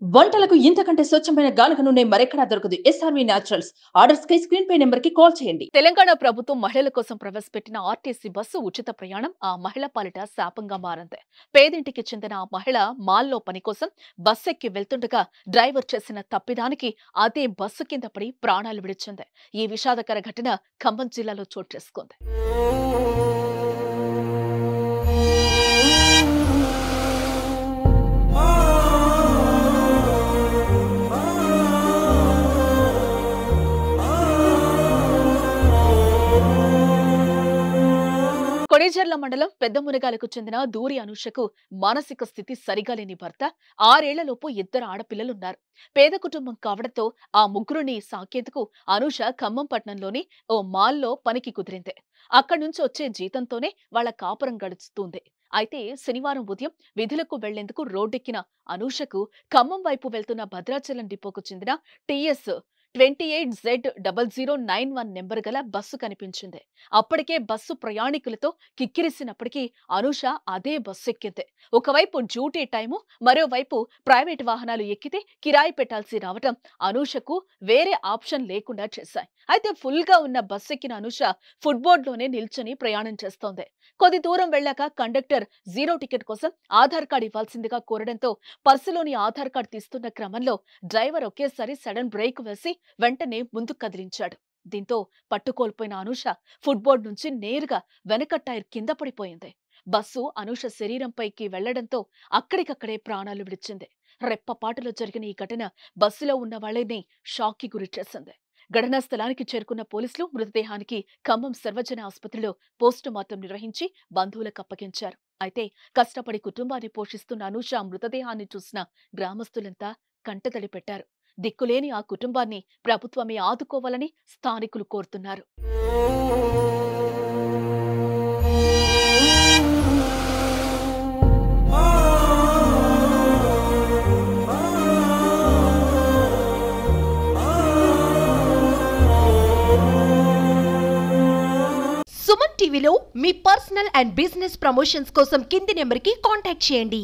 వంటలకు ఇంతకంటే స్వచ్ఛమైన గానుగ నూనె మరెక్కడా దొరకదు. SRV naturals. ఆర్డర్స్ కై స్క్రీన్ పై నెంబర్ కి కాల్ చేయండి. తెలంగాణ ప్రభుత్వం మహిళల కోసం ప్రవేశపెట్టిన ఆర్టీసీ బస్సు ఉచిత ప్రయాణం ఆ మహిళ పాలిట శాపంగా మారింది. పేదింటికి చెందిన ఆ మహిళ మాల్లో పని కోసం బస్సు ఎక్కి వెళ్తుండగా డ్రైవర్ చేసిన తప్పిదానికి అదే బస్సు కింద పడి ప్రాణాలు విడిచింది. ఈ విషాదకర ఘటన ఖమ్మం జిల్లాలో చోటు చేసుకుంది. కొణిజర్ల మండలం పెద్ద మునగాలకు చెందిన దూరి అనుషకు మానసిక స్థితి సరిగా లేని భర్త, 6 ఏళ్లలోపు 2 ఆడపిల్లలున్నారు. పేద కుటుంబం కావడంతో ఆ ముగ్గురిని సాకేందుకు అనుష ఖమ్మం పట్టణంలోని ఓ మాల్లో పనికి కుదిరింది. అక్కడి నుంచి వచ్చే జీతంతోనే వాళ్ల కాపురం గడుస్తుంది. అయితే శనివారం ఉదయం విధులకు వెళ్లేందుకు రోడ్డెక్కిన అనూషకు ఖమ్మం వైపు వెళ్తున్న భద్రాచలం డిపోకు చెందిన టీఎస్ 28Z0091 నెంబర్ గల బస్సు కనిపించింది. అప్పటికే బస్సు ప్రయాణికులతో కిక్కిరిసినప్పటికీ అనూష అదే బస్సు ఎక్కింది. ఒకవైపు డ్యూటీ టైము, మరోవైపు ప్రైవేట్ వాహనాలు ఎక్కితే కిరాయి పెట్టాల్సి రావటం అనూషకు వేరే ఆప్షన్ లేకుండా చేశాయి. అయితే ఫుల్ గా ఉన్న బస్సు ఎక్కిన అనూష ఫుట్బోర్డ్లోనే నిల్చొని ప్రయాణం చేస్తోంది. కొద్ది దూరం వెళ్లాక కండక్టర్ 0 టికెట్ కోసం ఆధార్ కార్డు ఇవ్వాల్సిందిగా కోరడంతో పర్సులోని ఆధార్ కార్డు తీస్తున్న క్రమంలో డ్రైవర్ ఒకేసారి సడన్ బ్రేక్ వేసి వెంటనే ముందుకు కదిలించాడు. దీంతో పట్టుకోల్పోయిన అనూష ఫుట్బోర్డ్ నుంచి నేరుగా వెనక టైర్ కింద పడిపోయింది. బస్సు అనూష శరీరంపైకి వెళ్లడంతో అక్కడికక్కడే ప్రాణాలు విడిచింది. రెప్పపాటులో జరిగిన ఈ ఘటన బస్సులో ఉన్న వాళ్ళని షాక్ కి గురి చేసింది. ఘటనా స్థలానికి చేరుకున్న పోలీసులు మృతదేహానికి ఖమ్మం సర్వజన ఆసుపత్రిలో పోస్టుమార్టం నిర్వహించి బంధువులకు అప్పగించారు. అయితే కష్టపడి కుటుంబాన్ని పోషిస్తున్న అనూష మృతదేహాన్ని చూసిన గ్రామస్తులంతా కంటతడి పెట్టారు. దిక్కులేని ఆ కుటుంబాన్ని ప్రభుత్వమే ఆదుకోవాలని స్థానికులు కోరుతున్నారు. సుమన్ టీవీలో మీ పర్సనల్ అండ్ బిజినెస్ ప్రమోషన్స్ కోసం కింది నెంబర్కి కాంటాక్ట్ చేయండి.